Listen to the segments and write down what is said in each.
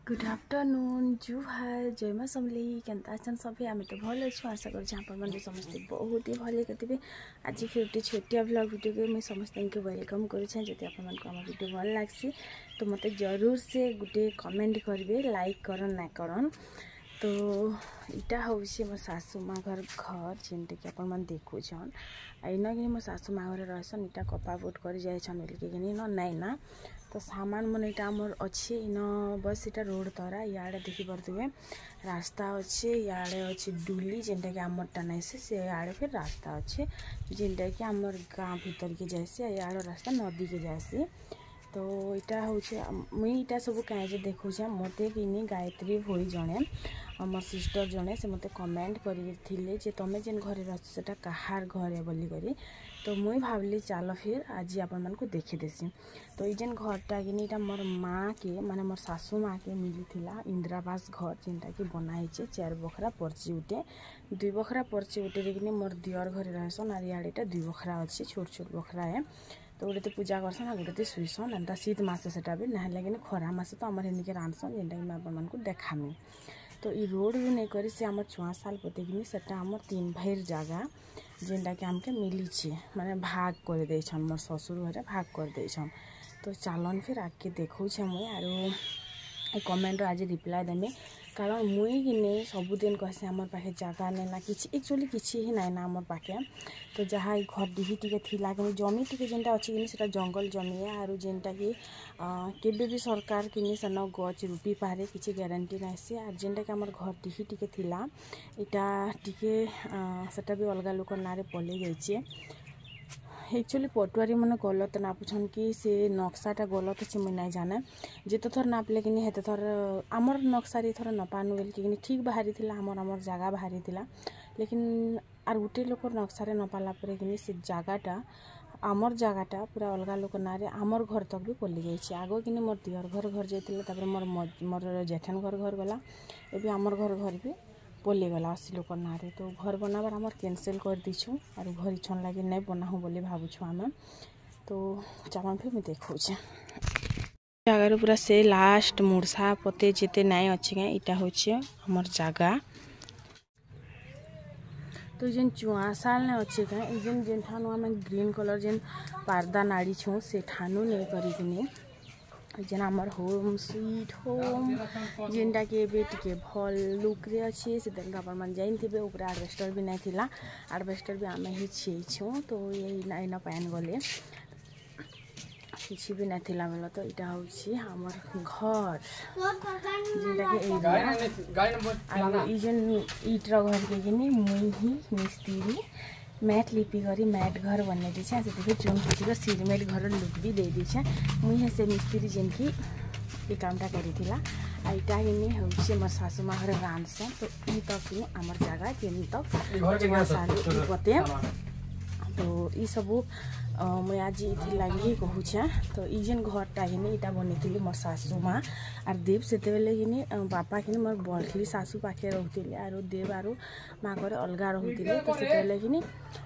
Good afternoon जुहार जय माँ समलेई केन्ता अछन सभी आम तो भल अच्छु आशा कर समस्ते बहुत ही भले कथिबे। आज फिर गोटे छोटिया ब्लॉग वीडियो के मुझे समस्त को वेलकम करुछे। जदि आपन आम वीडियो भल लागसी तो मते जरूर से गोटे कमेंट करेंगे, लाइक करन ना करन। तो इटा हूँ मो सासू माँ घर जेनटा कि अपन मैंने देखुन आईना कि मो सासू माँ घर रहसन। इटा कपा बोट कर जाइछन बोलिके न नाई ना तो सामान मन इटा आमर अच्छे इन बस इटा रोड तरा इे देखी पारे रास्ता अच्छे इे अच्छे डुली जेनटा कि आमरटा नहीं से आड़े फिर रास्ता अच्छे जेनटा कि आमर गाँ भीतर के जासी इे रास्ता नदी के जासी। तो इटा हूँ मुई इटा सब कहीं देखुचे मते कि गायत्री भोई जड़े मोर सिस्टर जड़े से मते कमेंट करते तुम जेन घर रहा कहार घर है बोलिक। तो मुई भावली चल फिर आज आपण मन को देखी देसी। तो जेन घरटा कि मोर माँ के माने मोर सासू माँ के मिली इंदिरावास घर जेनटा कि बनाई 4 बखरा पर्ची उठे 2 बखरा पर्ची उठे कि मोर दियर घर रहसन और इेटा 2 बखरा अच्छे छोट छोट बखरा है। तो गोटे पूजा करसन आ गोटे शुईसन एंता शीत मास से भी ना कि खरा मास तो आम हिंदी के रांधसन जेनटा कि आपण को देखामी। तो ये रोड भी नहीं करी से आम 6 साल पतेकिनी सेटा आम 3 भाईर जगह जेनटा कि आमके मिली माने भाग कर दे मोर ससुर घरे भाग कर दे। तो चलन फिर आगे देखा मुई आरो कमेंट आज रिप्लाई देमी कारण मुई कि नहीं सबुदिन कहसी आमर पाखे जगह नहीं ना कि एक्चुअली किसी ही ना आमर पाखे। तो जहाँ घर डिही टी थिला कि जमी टी जेनटा अच्छी कि सेटा जंगल जमी है और जेनटा कि केबे भी सरकार कि सेन गच रूपी पारे किसी ग्यारंटी ना सी और जेनटा कि आमर घर डिही टी थिला इटा टिके सेटा भी अलग लोक ना पलि जाइए। एक्चुअली पटुआरी मैंने गलत नापुछन कि से नक्साटा गलत अच्छे मुझे नहीं जाने जिते थर नापले कि हेते थर आमर नक्सारी थर नपानु बोल कि ठीक बाहरी थिला आमर जगह बाहरी थिला लेकिन आर गोटे लोक नक्सारे नपाला कि से जगहटा आमर जगहटा पूरा अलग लोक ना आमर घर तक भी पलि जाइए। आग कि मोर दियर घर जाते मोर जेठन घर गला ए आमर घर भी पलि गला 80 लोक ना। तो घर बनाबार आमर कैंसिल कर दीछू और घर इच्छन लगे नहीं बनाहूँ बोली भावुँ आम। तो चलन फिर मुझे देखुचे जगार पूरा से लास्ट मुर्सा पते जिते नाई अच्छे इटा हूँ आमर जगह। तो जेन चुआसाल ने अच्छे कहीं जेन जेन ठानु आम ग्रीन कलर जेन पारदा नाड़ी छूँ से ठानु नहीं करी जेन आमर होम स्वीट होम जेनटा कि टे भल लुक रे अच्छे से अपन मन जान थे ऊपर आडवेस्टर भी नहीं थिला आडवेस्टर भी आम ही छीछूँ। तो ये इन पैन गले किसी भी नहीं थिला बोला। तो यहाँ हूँ आमर घर जेनटा कि एरिया जेन इटर घर के कि मुई ही मिस्त्री मैट लिपि करी मैट घर बन दीछे से देखिए चुन पीटी सिरमेट घर लुक भी दे दीछे मुई से मिस्त्री जेन की ये कामटा करीला आईटा कि हूँ मोर सासू माँ घर रांधसन। तो ई तक आमर जगह केन तक पते तो ये सबू मुझे आज ये लगे ही कहूचे। तो ये जेन घरटा कि इटा बनी मोर सासू माँ और देव से कि बापा कि मोर बड़ली सासू पाखे रोते और देव और माँ घर अलग रोते। तो से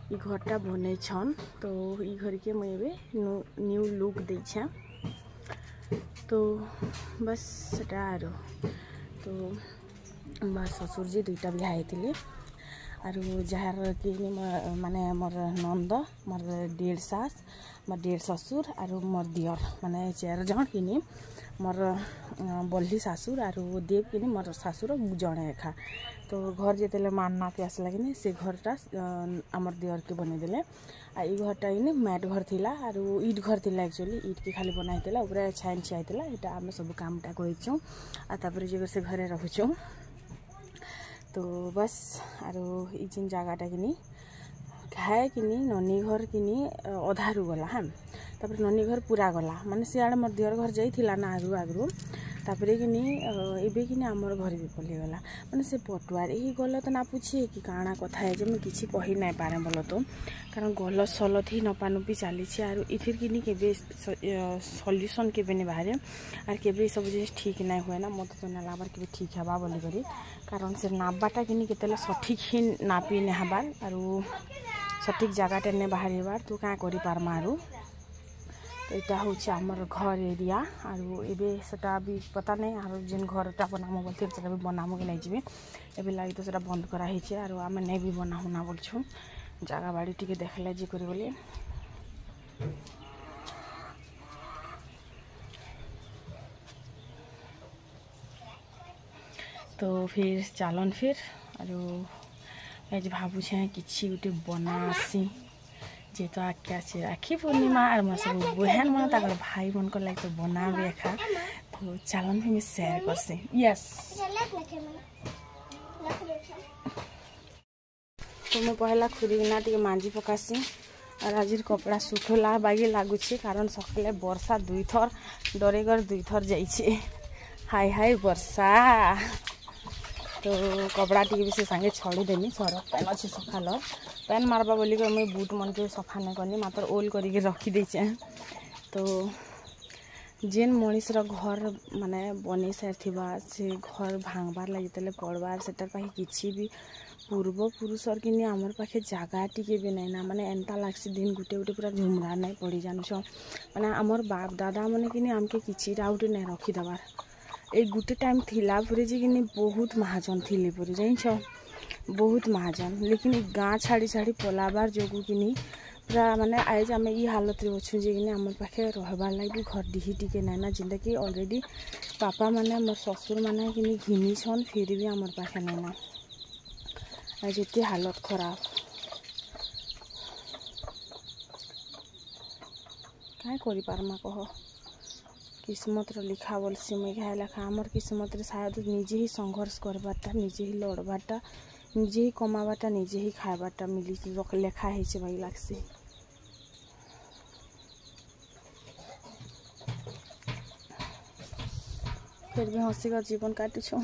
कि घरटा बन छन। तो ये घर के मुझे न्यू लुक देछे। तो बस सेटा तो बस ससुर जी 2टा बिहाई थे और जार कि माने मोर नंद मोर 1.5 सास मोर 1.5 ससुर और मोर दियर माने 4 जन कि मोर बल्ली सासुर और देव कि मोर सासुर जड़े एखा। तो घर जिते मानना के आसला कि से घरटा आमर दियर के बनेदेले आ ई घरटा कि मैट घर थिला और इट घर थिला एक्चुअली इट के खाली बनाई ऊपर छाइन छियाईला यहाँ आम सब कामटा करूँ आपर जो से घरे रहुचु। तो बस आरो जेन जगहटा कि खाए कि ननी घर कि अधारू गला हाँ तापर ननी घर पूरा गला माने सियाड़े मोर दियर घर जाइथिला ना आगु तापर कि एबे कि आमर घर भी पलिगला माने से पटुआर ही गलत ना पूछे कि काଣା कथा है जे मैं किसी कही नहीं पारे बोल। तो कारण गलत सलत ही नपानुपी चली और इथिर कि केबे सल्यूशन केबे नहीं बाहर और केबे सब जिन ठीक नहीं हुए ना मत तो ना लाबार केबे ठीक हवा बोलिक कारण से नापबाटा कि केतले सठिक ही नापी नहीं हबार और सठिक जगहटे नहीं बाहर तो क्या कर पार्मा। तो यहाँ हूँ आमर घर एरिया आरो एबे सेटा भी पता नहीं आरो जेन घरटा बनामु बोलते सेटा भी बनामु कि नहीं जीवे एबे लगी तो सेटा बंद करा हिचे आरो आमे नहीं भी बनाहु ना बोलछु जगह बाड़ी टिके देखले जी करी बोली तो फिर चलन फिर आरो आज भाबु छे किछि गुटे बनासी जे तो आके से राखी पूर्णिमा और मोर सब बहन मन ताकर भाई मन को लाइक तो बनाबे एखा तो चलन भी शेयर करसे यस तो मैं पहला खुरीना टे मांजी पकासी और आज कपड़ा सुखला बागी लगुच कारण सकाले वर्षा दुई थर डरेगर दुई थर जाइए हाय हाय वर्षा तो कपड़ा टी भी से संगे छड़ी देनी सरफ पैन अच्छे सकाल पैन मारबा बोली मुझे बुट मन के सफा नहीं करनी मात्र ओल करके रखी देचे तो जेन मनीष घर माने बनी सारी से घर भांगबार लगी तेल पड़बार से किसी भी पूर्वपुरुषर कि आमर पाखे जगह टी भी नहीं ना माने एंता लगसी दिन गुटे गुटे पूरा झुमरा नहीं पड़ी जानुछ माने आमर बाप दादा मैंने कि आमके किसी आउटे नहीं रखीदेवार एक गुटे टाइम थिला पुरे जे कि बहुत महाजन थिले पुरे जान बहुत महाजन लेकिन गाँ छाड़ी छाड़ी पलाबार जोगु कि पूरा माने आज आम ये हालत रे अच्छु जे कि आम पाखे रहबार लगी घर डिही टिके ना ना जिनटा कि ऑलरेडी पापा माने मोर ससुर माने कि घिनी छन फिर भी आमर पाखे ना ना आज एते हालत खराब क्या करि पारमा कह किस्मत लिखा बोलसी मुझे क्या लेखा आमर किस्मत रे शायद निजे ही संघर्ष करबाटा निजे ही लड़बाटा निजे ही कमाबाटा निजे ही खाबाटा मिली लेखा है भाई लगसी फिर भी हंसी कर जीवन काटि छु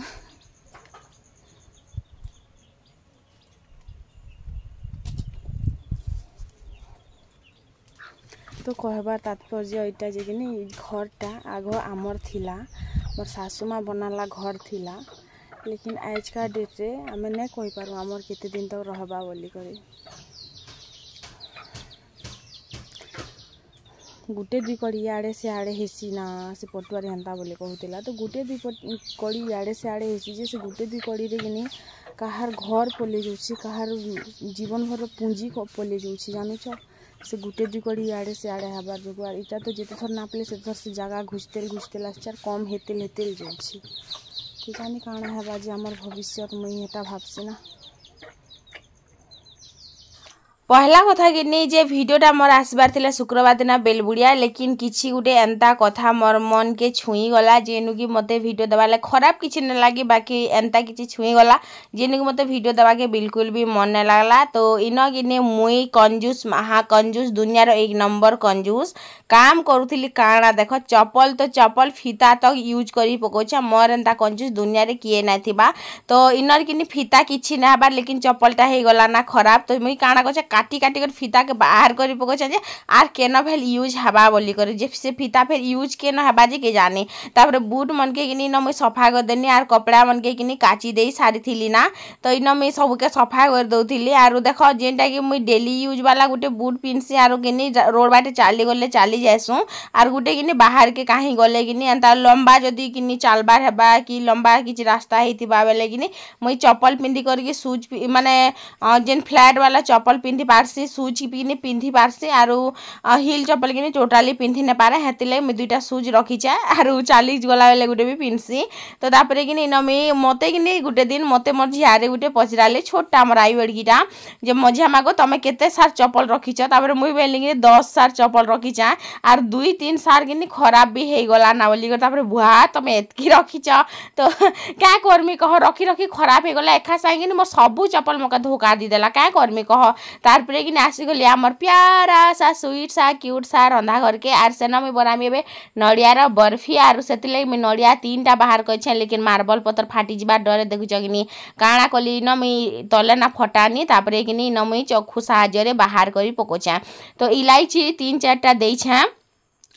तो कहबार तात्पर्य यहाँ जे घरटा आग आमर थिला मोर सासुमा बनाला घर थिला लेकिन आज का डेट रे आमे नहीं कहि पारू आमर केते दिन तक रहबा बोली करी गुटे दुई कड़ी इे से आड़े हेसी ना से पटुआरी हेन्ता बोले कहूला तो गुटे दुई कड़ी इे से आड़े हेसी जे से गुटे दुई कड़ी रे कि कहार घर पले जाऊँ कहार जीवन भर पुंजी पले जाऊँ जानुच से गुटे दुई कड़ी इे से आड़े हबार जो इटा तो जिते थर नापले से थर से जगह घुसतेल आसार कम हेतेल जाऊँ कि जानी काଣା हेबा जे आमर भविष्य मुई एटा भाबसी ना पहला कथा कि नहीं जे भिडियोटा मोर आसबार थिला शुक्रवार दिन बेलबुड़िया लेकिन किछि गुटे एंता कथा मोर मन के छुई गला जेनु कि मते भिडियो देवाले खराब किछि न लागी बाकी एंता किछि छुई गला जेनु कि मते भिडियो देवा के बिल्कुल भी मन न लागला तो इनो कि मुई कंजूस महा कंजूस दुनिया रो एक नंबर कंजूस काम करूथिली काଣା देखो चप्पल तो चप्पल फीता तक यूज करी पकोछा मोर एंता कंजूस दुनिया रे किए ना थिबा तो इनर कि फीता किछि ना हबार लेकिन चप्पलटा हे गला ना खराब तो मुई काଣା कछ काटी काटी कर फीता के बाहर करी पकोछा जे आर केन भेल यूज हबा बोली कर जे से फीता फिर यूज केन हबा जे के जाने तापर बूट मन के कि न मुई सफा कर देनी आर कपड़ा मन के कि काची देई सारी थिली ना तो इन मुई सब के सफा कर दउथिली आरो देखो जेनटा कि मुई डेली यूज वाला गुटे बूट पिनसी आरो कि रोड बाटे चाली गले चाली जायसु आर गुटे कि बाहर के काहे गले कि एंता लंबा जदी कि चालबार हेबा कि लंबा किछि रास्ता हेतिबा बेले कि मुई चप्पल पिंदी करके शूज माने जेन फ्लैट वाला चप्पल पिंदी पारसी शूज भी पिंधि पारसी आरो हिल चप्पल कि टोटाली पिंधि न पारे हेतिले मुई दुईटा शूज रखीछे आरो चाली गला बेले गुटे भी पिनसी तो तापरे कि मते कि गुटे दिन मते मोर झियारे गुटे पचराले छोटा मोर आई बड़कीटा जे मझिया मागो तमे केते सार चप्पल रखीछ तापरे मुई बेली कि 10 सार चप्पल रखीछ आर 2-3 सार कि खराब भी हे गला ना बोली कर तापरे बुआ तमे एतकी रखीछ तो क्या करमी कह रखी रखी खराब हे गला एखा साइकिन मो सबु चप्पल मका धोखा दी देला क्या करमी कह तारपरे कि आसीगली आमर प्यारा सा स्वीट सा क्यूट सा रंधा घर के आर सेन मुई बनामी एबे नड़ियार बर्फी आर सेतिले मुई नड़िया 3टा बाहर करछे लेकिन मार्बल पत्थर फाटी जिबार डरे देखुछ कि काଣା कली न मुई तले ना फटानी तापरे कि न मुई चक्खु साहाय्य रे बाहर करी पकोछे तो इलायची 3-4टा देइछे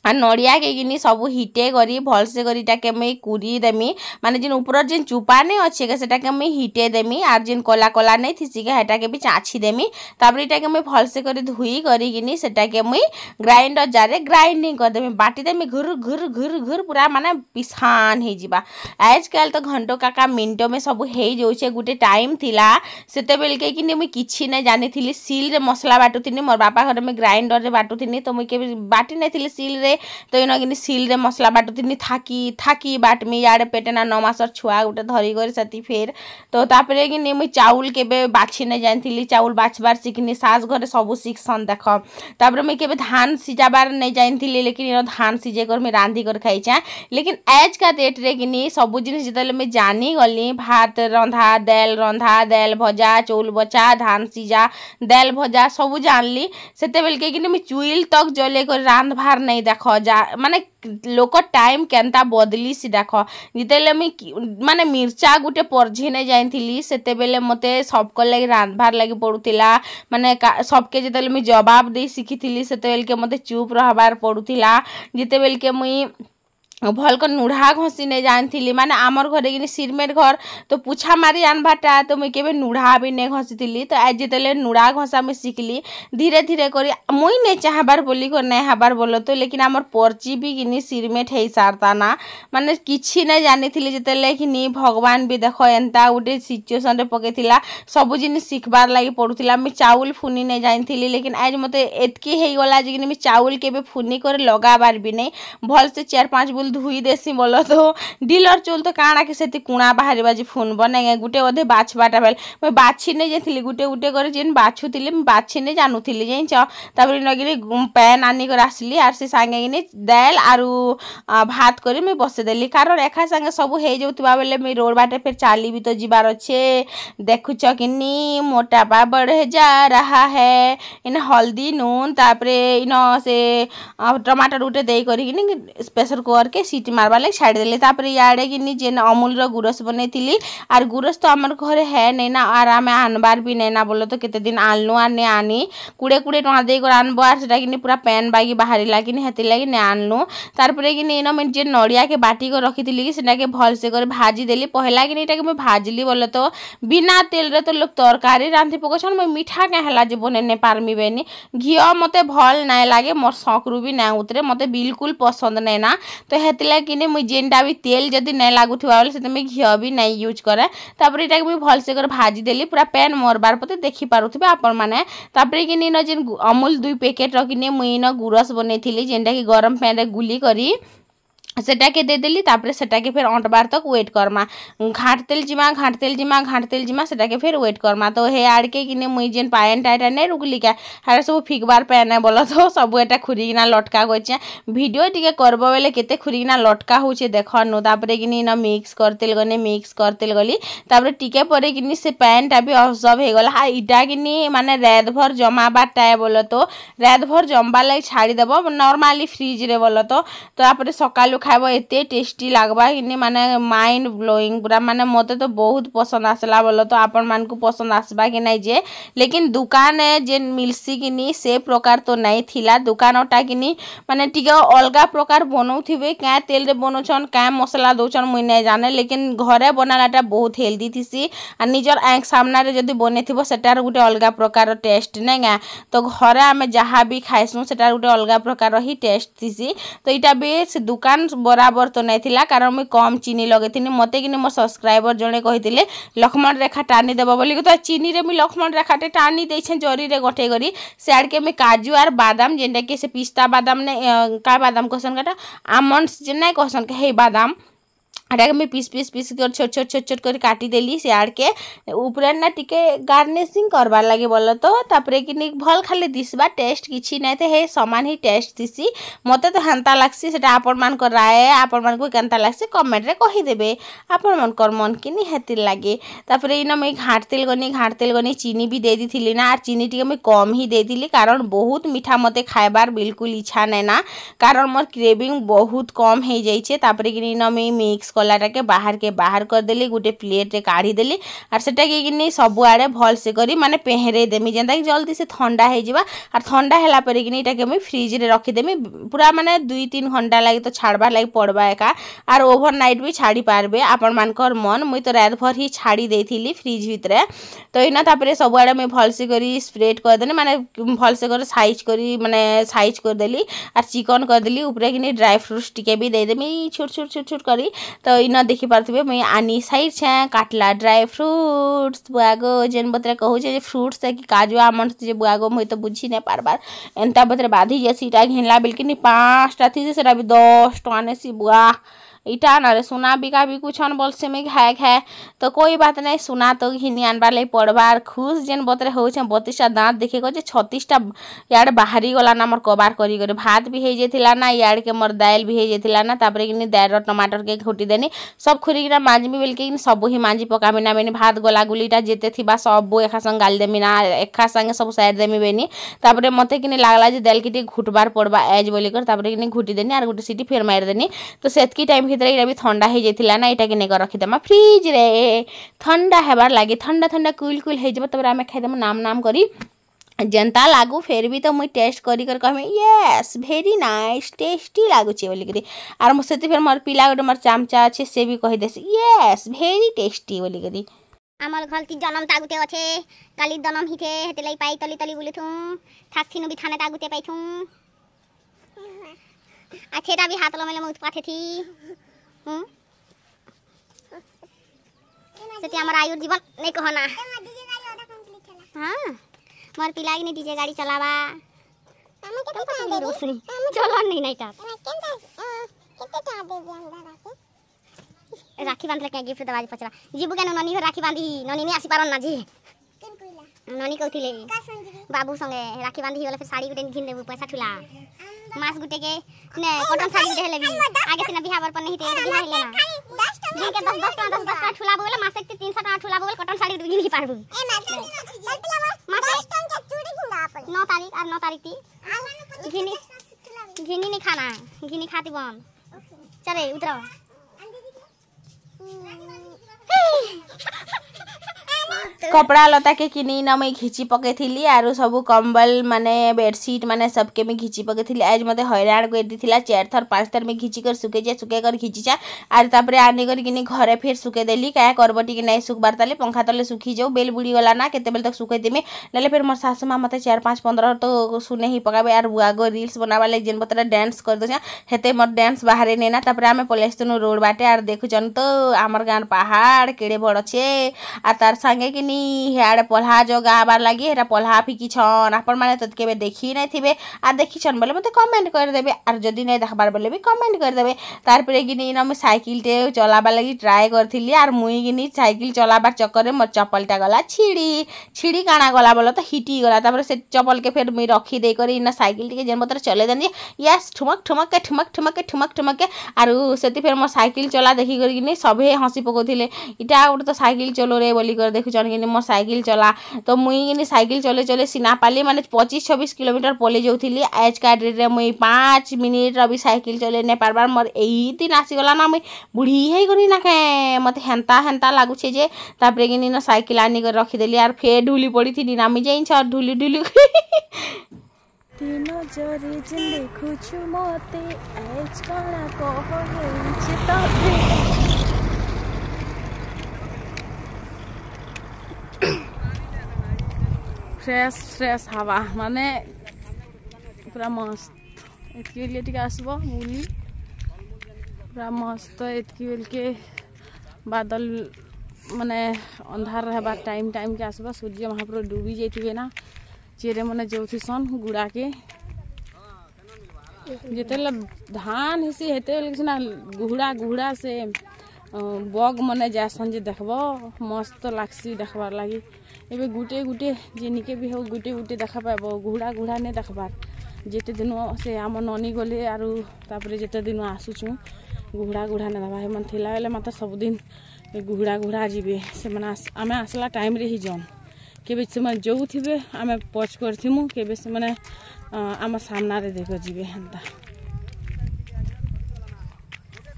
आ नड़िया के गिनी सब हिटे करी भलसे करी टाके मुई कुरी देमी माने जिन ऊपर जिन चुपा नहीं अच्छे के सेटाके मुई हिटे देमी आर जिन कला कला नहीं थीसी के हेटाके भी चाछी देमी तापर इटाके मुई भलसे करी धुई करी गिनी सेटाके मुई ग्राइंडर जारे ग्राइंडिंग कर देमी बाटी देमी घुर घुर घुर घुर पूरा माने पिसान हे जिबा आजकल तो घंटो काका मिनटो में सब हे जोछे गुटे टाइम थिला सेते बेल के गिनी मुई किछि नै जानि थिली सील रे मसला बाटुथिनी मोर बापा घर में ग्राइंडर रे बाटुथिनी तो मुई के बाटी नै थिली सील रे तो इन कि सील रे मसला बाटुथिनी थाकी थाकी बाटमी याडे पेटेना 9 मासर छुआ गोटे धरी कर सती फेर तो तापरे कि मुई चाउल केबे बाछि नै जानिथिली चाउल बाछबार सिखनी सास घरे सब शिखसन देख तापरे मुई केबे धान सिजाबार नै जानिथिली लेकिन इन धान सिजे कर मैं रांधी कर खाइछा लेकिन आज का डेट रे कि सब जिनिस जतले मैं जानी गली भात रंधा दाल भजा चौल बचा धान सिजा दाल भजा सब जानली सेते बेल के कि मैं चुइल तक जले कर रांध भार नहीं देख जा माने लोक टाइम केनता बदली सी देख जितेले माने मिर्चा गुटे परझी नहीं जाइथिली सेते बेले मते सबको लगे रांधबार लगे पड़ुतिला माने सबके जितेले मैं जवाब दे शिखिथिली सेते बेल के मते चुप रहबार पड़ुतिला जिते बेल के मुई भलक नुढ़ा घसी नहीं जानी माने आमर घरे कि सिरमेट घर तो पूछा मारी आनबाटा तो मुई केबे नुढ़ा भी नहीं घसी तो आज जिते नुढ़ा घसा मुई शिखली धीरे धीरे करी मुई नहीं चाहबार बोली कर नहीं हबार बोलो तो लेकिन आमर पर्ची भी कि सिरमेट हो सारता ना माने किछि नहीं जानी जिते कि भगवान भी देख एंता गोटे सिचुएसन रे पकेथिला सब जिनिस शिखबार लगी पड़ुला मुई चाउल फुनी नहीं जानी लेकिन आज मते एतकी हो गला जे कि चाउल केबे फुनी कर लगाबार भी नहीं भल से 4-5 बुल धुई देसी बोलो तो डीलर चुल तो काଣା कि सेति कुणा बाहरी बाजी फोन बने गुटे अधे बाछबाटा बेल मैं बाछि नहीं जाइथिली गुटे गुटे कर जेन बाछुथिली मैं बाछि नहीं जानुथिली जाइछ तापर नगिरी पैन आनी कर आसली आर से संगे गिनी दाल आरु भात करी मैं बसे देली कारण एका संगे सब हे जोतबा बेले मैं रोड बाटे फिर चाली भी तो जीवार अच्छे देखुछ किनी मोटापा बढ़ जा रहा है इन हल्दी नून तापरे इन से टमाटर उठे दे करी स्पेशल कुकर के सीटी मारवा लगे छाड़ देली तापरे याडे कि जेन अमूल रो गुरस बनैथिली आर गुरस तो आमर घरे है नहीं ना आर आमे आनबार भी नहीं ना बोलो तो केते दिन आनलु आर ने आनी 20 टका दे कर आनबो आर सेटा कि पूरा पैन बागी बाहरी लागी हेति लागी ने आनलु तारपरे कि इन मैं जे नड़िया के बाटी को रखिथिली कि सेटा के भल से कर भाजी देली पहला कि एटा के मैं भाजली बोलो तो बिना तेल रे तो लोग तरकारी रांधि पकछन मैं मीठा के हला जे बने पारमी बेनी घियो मते भल नाय लागे मोर सकरु भी ना उतरे मते बिल्कुल पसंद नहीं ना तो हेतला कि मुई जेनटा भी तेल जदि नहीं लागुवा बेले से घिओ भी नहीं यूज करे तापर इटा मुई भल से कर भाजी देली पूरा पैन मोरबार पते देखि पारुथिबे आपण माने तापर कि इन जेन अमूल 2 पैकेट रखिने मुई इन गुरस बनैथिली जेनटा कि गरम पैन रे गुली करी सेटा के दे देली तापर सेटा के फिर अंटबार तक वेट करमा घाटतेल जिमा सेटा के फिर वेट करमा तो हे आड़ के कि मुई जेन पायन टाइटा नहीं रुकली क्या हारे सब फिकबार पैन है बोलो तो सब एटा खुरीना लटका गछे वीडियो टिके करबो बेले केते खुरीना लटका होचे देखनु तापर कि इन मिक्स करतेल गली तापर टिके परे कि से पैन टा भी ऑब्जर्व हे गला इटा कि माने रात भर जमाबाटा है बोलो तो रात भर जमबा लगे छाड़ी देबो नॉर्मली फ्रिज रे बोलो तो तापर सकालु खाइब एते टेस्टी लगवा कि माने माइंड ब्लोइंग पूरा माने मते तो बहुत पसंद आसला बोलो तो आपण मान को पसंद आसबा कि नहीं जे लेकिन दुकान जे मिलसी कि से प्रकार तो नहीं थिला दुकानटा कि माने टिके अलगा प्रकार बनौथिबे क्या तेल रे बनौछन क्या मसला दौछन मुई नहीं जाने लेकिन घरे बनालाटा बहुत हेल्दी थीसी आ निजर आँख सामना रे जदी बनेथिबो सेटार गुटे अलगा प्रकार टेस्ट नहीं गा तो घरे आमे जहाँ भी खाइसु सेटार गुटे अलगा प्रकार ही टेस्ट थीसी तो इटा भी से दुकान बराबर तो नहीं थिला कारण मुई कम चीनी लगेथि मते कि मोर सब्सक्राइबर जड़े कही लक्ष्मण रेखा टानी देव बोली तो चीनी रे मुई लक्ष्मण रेखाटे टानी देछे जरी रे गठे करी सियाड़ के मुई काजू आर बादाम जेनटा कि से पिस्ता बादाम ने का बादाम कहसन काटा आमंड्स जे नहीं कहसन के हे बादाम अटा मैं पीस कर छोट कर काटी देली सियाड़ के ऊपर ना टिके गार्निशिंग करबार लगे बोलो तो तापरे कि भल खाली दिसबा टेस्ट किछि नहीं थे हे समान ही टेस्ट दिसी मते तो हेंता लागसी सेटा आपण मान को राय आपण मान को केनता लागसी कमेंट रे कहि देबे आपण मन कर मन किनी हेति लागे तापरे इन मैं घाटतेल गनी चीनी भी दे दीथिली ना आर चीनी टिके मैं कम ही दे दिली कारण बहुत मीठा मते खाइबार बिल्कुल इच्छा नहीं ना कारण मोर क्रेविंग बहुत कम हो जाइछे तापरे कि इन मैं मिक्स कलाटा के बाहर कर देली गोटे प्लेट रे काढ़ी देली आर सेटा के कि सब आड़े भल से करी माने पेहरे देमी जेंता कि जल्दी से ठंडा हो जावा आर ठंडा हैला पर कि इटा के मैं फ्रिज रे रखी देमी पूरा माने 2-3 घंटा लगी तो छाड़बार लगी पड़वा एका आर ओवरनाइट भी छाड़ी पारबे आपण मानकर मन मुई तो रात भर ही छाड़ी देथिली फ्रिज भितरे तो इना तापरे सब आड़े मैं भल से करी स्प्रेड कर देनी माने भल से कर साइज करी माने साइज कर देली आर चिकन कर देली ऊपर कि ड्राई फ्रूट्स टिके भी दे देमी छोट छोट करी तो इना देखि पारथिबे मैं आनी साइड छे काटला ड्राई फ्रूट्स बुआगो जेन बतरे कहू जे फ्रूट्स कि काजू आमंड जे बुआगो मुई तो बुझी नै पारबार एंता बतरे बाधी जेसीटा घिनला बिलकिनी 5टा थी सेरा भी 10 टका ने सी बुआ इटा ना रे सुना बिका भी कुछ बोल से में खाए तो कोई बात नहीं सुना तो घिनी आनबार लगे पड़बार खुश जेन बतरे हो 32टा दाँत देखे को 36टा यार बाहरी गला ना मोर कबार करी करे भात भी हो जाता ना यार के मोर दाल भी हो जाता ना तापर कि दाल टमाटर के घुटी देनी सब खुरीकिना मांजमी बेल के सब ही मांजी पकामी ना बेनी भात गला गुलीटा जेते थी सब एका संग गाल देमी ना एका संगे सब साइड देमी बेनी तापर मत कि लागला जे दाल की घुटबार पड़वा एज बोली कर तापर कि घुटी देनी और गोटे सीटी फेर मार देनी तो सेतकी टाइम भीतर ये भी ठंडा हो जाता ना यहाँ के रखीदेमा फ्रिज रे ठंडा हेबार लगे ठंडा कूल हो जाए तब आम खाईदेमु नाम करी जनता लागू फिर भी तो मुई टेस्ट करी कर कहमी यस भेरी नाइस टेस्टी लागुचे बोलिकी आर मो से फिर मोर पिला गोटे मोर चामचा अच्छे से भी कही देसी यस भेरी टेस्टी बोलिकी आमर गलती जन्म तागुते अच्छे काली जन्म ही थे हेते लाई पाई तली तली बोले थूं थाकथिनु भी थाने तागुते पाई थूं अच्छेटा भी हाथ लमेले मुत पाथे थी सेती हमर आयु जीवन नहीं कहना हां मोर पिलाई ने डीजे गाड़ी चलावा हमें के तो रोसनी चलो नहीं ता कितने टा दे दे अंदर राखी बांधले के गिफ्ट दवाई पचरा जीबू के ननी हो राखी बांधी ननी ने आसी पारन ना जी केन कोइला ननी कहथिले बाबू संगे राखी बांधी होला फिर साड़ी गुटे घिन देबू पैसा ठुला मास गुटे के ने कॉटन साड़ी दे लेबी आगे से बिहार पर नहीं ते बिहार लेना दिन के 10 टका ठुला बोले मासे के 300 टका ठुला बोले कॉटन साड़ी घिन ही पारबू ए मासे 10 टका चूड़ी घिना अपन 9 तारीख और 9 तारीख थी घिनी नहीं खाना घिनी खाती बन चले उतरो कपड़ा लता के किनी ना मैं घिची पके थी आरो सब कंबल माने बेडशीट माने सबके मैं घिची पके थी आज मते हैरान कर दी 4 थर 5 थर में घिची कर सुके कर घिची चा आर तापरे आनी कर किनी घरे फिर सुके देली क्या करबटी कि नहीं सुखबार ताले पंखा तले सुखी जाऊ बेल बुड़ी गला ना केते बेल तक सुखे देमी नले फिर मोर सासु मां मते 4-5-15 तो सुने ही पकाबे आर बुआगो रील्स बनावा ले जेन बतरा डांस कर दो हेते मोर डांस बाहर ने ना तापरे आमे पलेस्तनु रोड बाटे आर देखु जन तो हमर गान पहाड़ केड़े बड़ छे आ तार संगे कि हेड़े पल्हा जो गाबार लगी हेरा पल्हा फिकी छन आपण माने तो केबे देखी नहीं थिबे आ देखी छन बोले मते कमेंट कर देबे आर जदी नहीं देखबार बोले भी कमेंट कर देबे तार परे कि ना मैं साइकिल टे चलाबा लगी ट्राई करथिली आर मुई कि साइकिल चलाबार चक्कर रे मोर चप्पलटा गला छिड़ी काना गला बोले तो हिटी गला तापर से चप्पल के फिर मुई रखी दे करी ना साइकिल टिके जेन बतर चले देनी यस ठुमक के आर सेति फिर मोर साइकिल चला देखी करी कि सभे हंसी पकोथिले इटा उठ तो साइकिल चलो रे बोली कर देखु जन कि मोर साइकिल चला तो मुई कि साइकिल चले सीना पाली माने 25-26 किलोमीटर पले जाऊली आज का डेट रे मुई 5 मिनिट अभी साइकिल चले नहीं पारबार मोर एही दिन आसीगला ना मुई बुढ़ी है करी ना के मते हेंता लागुछे जे तापरे कि ना साइकिल आनी कर रखी देली आर फेर ढुली पड़ी थी नामी जाइन छ ढुली तीनो जरे जिन देखु छु मते आज कणा कह हेछ तबे फ्रेश हवा माने पूरा मस्त एतकी लिए टिके आसबो बुली पूरा मस्त एतकी बेल के बादल माने अंधार रहबा टाइम के आसबा सूर्य महापुर डूबी जाइथिबे ना चेरे मने जोथि सन गुड़ा के जेतेला धान हिसी हेते ना गुड़ा से बग मने जासन जे देखबो मस्त लागसी देखबार लागि एबे गुटे जेनिके भी हो गुटे देखा पाबो गुड़ा ने देखबार जेते दिन से आम ननी गले आरु तापरे जेते दिन आसुचु गुड़ा ने दबा मन थिला बेले मत सब दिन गुड़ा जीवे से माने आमे आसला टाइम रे ही जन केबे से मन जो थिबे आमे पच करथिमु केबे से माने आम सामना रे देखो जीवे हंता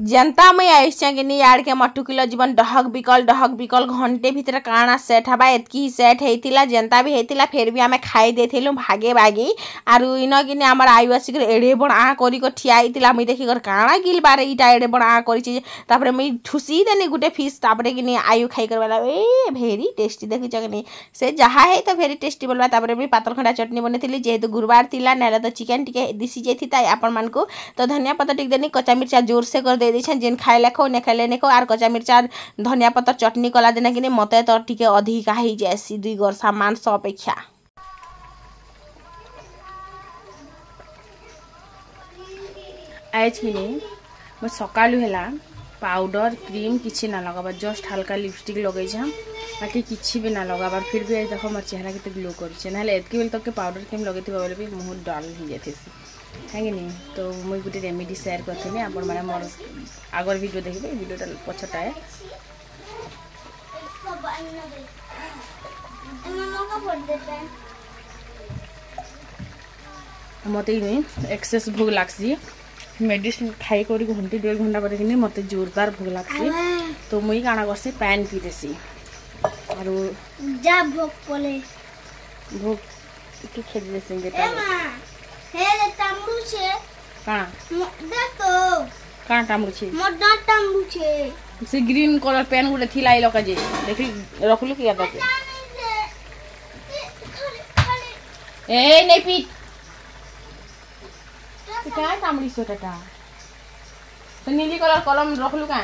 जनता मैं आइसा कि यार के मटू किलो जीवन डहक बिकल घंटे भीतर काना सेट हवा एतकी सेट होता जनता भी होता फिर भी आम खाई देलु भागे भागी आर इन कि आम आयु आसिक एड़े बड़ आ कर ठिया होता मुई देखिक काଣା गिल बारे इटा एड़े बड़ आ कर मुई ठुसी देनी गोटे फिश तापर कि आयु खाई कर बोला ए भेरी टेस्टी देखिच कि से जहाँ है तो भेरी टेस्टी बोलवा तापर मुई पातल खंडा चटनी बनई जेहेतु गुरुवार थिला ना तो चिकेन टिके दिसी जाता आपण मानकु तो धनिया पत्ता टिक देनी कच्चा मिर्चा जोर से कर दे देछन जेन खाइले खो ने खाइले ने खो आर कच्चा मिर्चा धनिया पत्ता चटनी कला देना कि मते तो टिके अधिका ही जैसी 2 गरसा मांस अपेक्षा आज कि मैं सकालू है पाउडर क्रीम किसी ना लगाबार जस्ट हल्का लिपस्टिक लगे बाकी किसी भी ना लगाबार फिर भी देख मोर चेहरा के ग्लो करके तक के पाउडर क्रीम लगे बोले भी मुँह डल हो जाती है कि नहीं। तो मुझे गोटे रेमेडी शेयर करी आपण मैंने मोर आगर वीडियो देखिए वीडियोटा पछटा है मत एक्सेस भोग लगसी मेडिसिन खाई कर घंटे 1.5 घंटा पर मत जोरदार भोग लगसी तो मुई काना करसी पैन पी देसी और जा भोग पले भोग की खेद देसी बेटा हे ले तांबू छे काना देखो काना तांबू छे मोटा तांबू छे से ग्रीन कलर पेन गुटे थिला ई लका जे देखि रखलु किया तक ए नहीं पी क्या तांबड़ी सोटा तो नीली कलर कलम रखलु का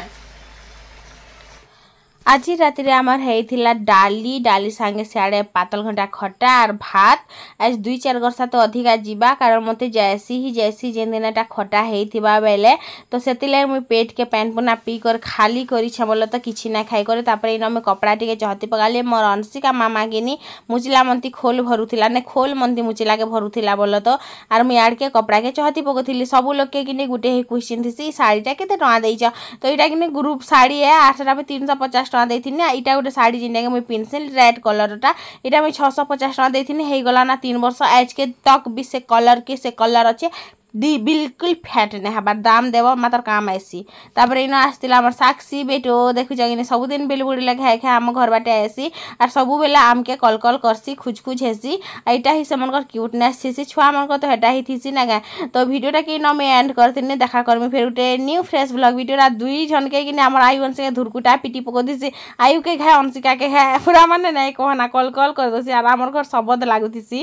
आज राति आमर होता डाली सांगे सियाड़े पातल घंटा खटा और भात आज 2-4 गरसा तो अधिका जीवा कारण मत जैसी जेन दिनटा खटा होता बेले तो से मुझे पेट के पैन पुना पी कर खाली करी बोले तो किसी ना खाई करे तापर इन मैं कपड़ा टे चहती पकाली मोर अंशिका मामा गिनी मुचिला मंती खोल भरुला ने खोल मंती मुचिला के भरुला बोल तो आर मुझे आड़ के कपड़ा के चहती पकौली सब लोग के कि गोटे क्वेश्चन थी शाढ़ीटा के टଙ୍କା देच तो यहाँ कि ग्रुप शाढ़ी है 850 टଙ୍କା देथिनी इटा गोटे शाढ़ी जिनटा मुझे पिन्सी रेड कलरटा यहाँ मुझे 650 टଙ୍କା देथिनी हो गला ना 3 वर्ष आज के तक भी से कलर अच्छे दी बिल्कुल फैट नहीं हबार दाम देव मात्र काम आसी तापर इन आसला आम साक्षी बेटो देखुच कि सबुदिन बेल बुड़ी खाए खाए आम घर बाटे आसी आर सबू बेले आमके कल करसी खुज हेसी यहाँ ही से मन क्यूटनेस थी छुआ मन तो हेटा ही थी ना गा तो भिडियोटा कि न मैं एंड करती देखा करमी फिर गोटे न्यू फ्रेश ब्लॉग भिडियो 2 जन के कि आम आयु अंशिका धुरकुटा पिटी पको दी आयु के खाए अंशिका के खाए पूरा माने नहीं कहना कल कर दे आर आम घर सबद लगुसी।